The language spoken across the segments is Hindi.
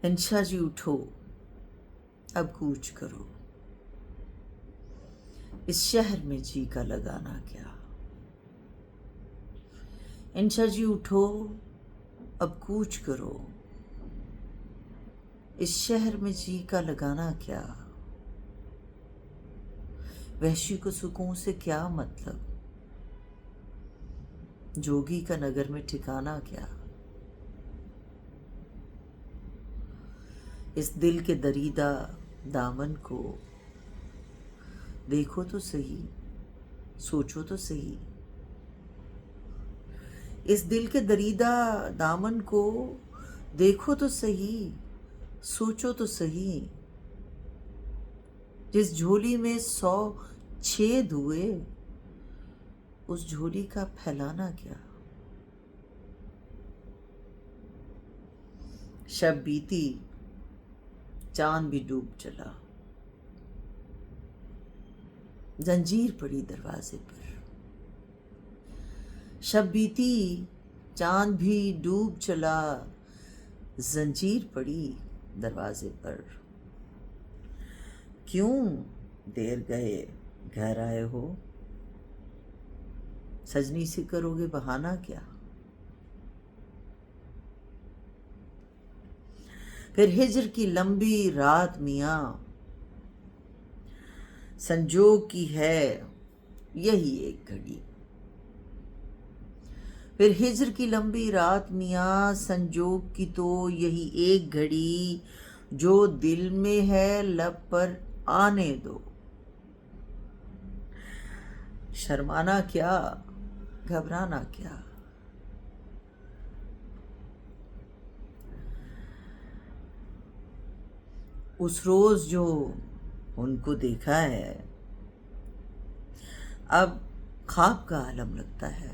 इंशा जी उठो, अब कूच करो, इस शहर में जी का लगाना क्या। इंशा जी उठो, अब कूच करो, इस शहर में जी का लगाना क्या। वहशी को सुकून से क्या मतलब, जोगी का नगर में ठिकाना क्या। इस दिल के दरीदा दामन को देखो तो सही, सोचो तो सही। इस दिल के दरीदा दामन को देखो तो सही, सोचो तो सही। जिस झोली में 100 छेद हुए, उस झोली का फैलाना क्या। शब बीती, चांद भी डूब चला, जंजीर पड़ी दरवाजे पर। शब बीती, चांद भी डूब चला, जंजीर पड़ी दरवाजे पर। क्यों देर गए घर आए हो, सजनी से करोगे बहाना क्या। फिर हिज्र की लंबी रात मियाँ, संजोग की है यही एक घड़ी। फिर हिज्र की लंबी रात मियाँ, संजोग की तो यही एक घड़ी। जो दिल में है लब पर आने दो, शर्माना क्या, घबराना क्या। उस रोज जो उनको देखा है, अब ख्वाब का आलम लगता है।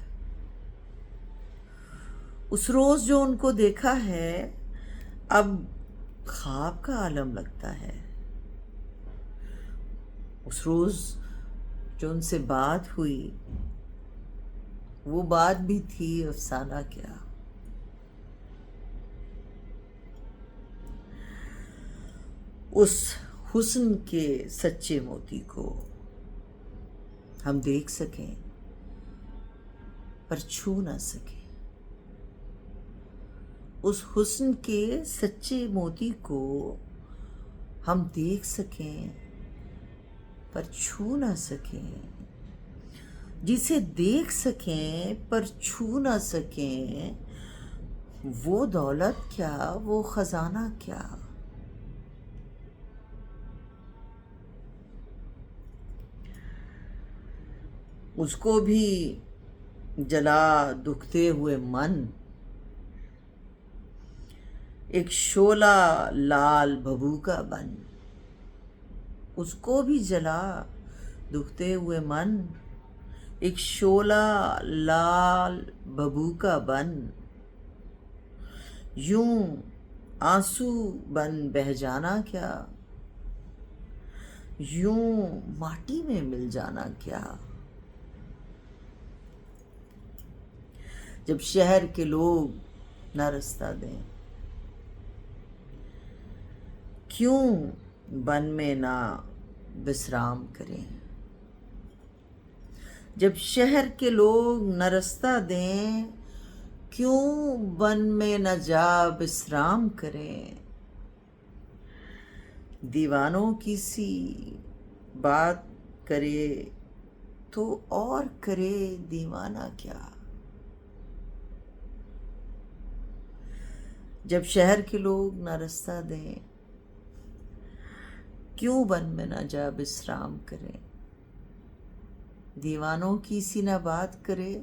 उस रोज जो उनको देखा है, अब ख्वाब का आलम लगता है। उस रोज जो उनसे बात हुई, वो बात भी थी अफसाना क्या। उस हुस्न के सच्चे मोती को हम देख सकें पर छू ना सकें। उस हुस्न के सच्चे मोती को हम देख सकें पर छू ना सकें। जिसे देख सकें पर छू ना सकें, वो दौलत क्या, वो खजाना क्या। उसको भी जला दुखते हुए मन, एक शोला लाल भभूका बन। उसको भी जला दुखते हुए मन, एक शोला लाल भभूका बन। यूं आंसू बन बह जाना क्या, यूं माटी में मिल जाना क्या। जब शहर के लोग न रास्ता दें, क्यों वन में ना विश्राम करें। जब शहर के लोग न रास्ता दें, क्यों वन में न जा विश्राम करें। दीवानों की सी बात करे तो और करे दीवाना क्या। जब शहर के लोग न रास्ता दें, क्यों वन में न जा विश्राम करें। दीवानों की सी न बात करे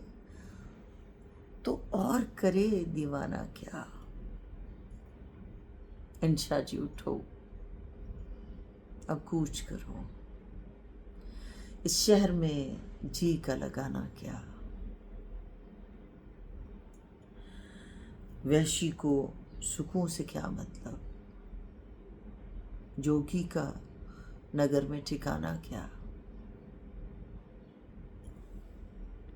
तो और करे दीवाना क्या। इंशा जी उठो, अब कूच करो, इस शहर में जी का लगाना क्या। वहशी को सुकून से क्या मतलब, जोगी का नगर में ठिकाना क्या।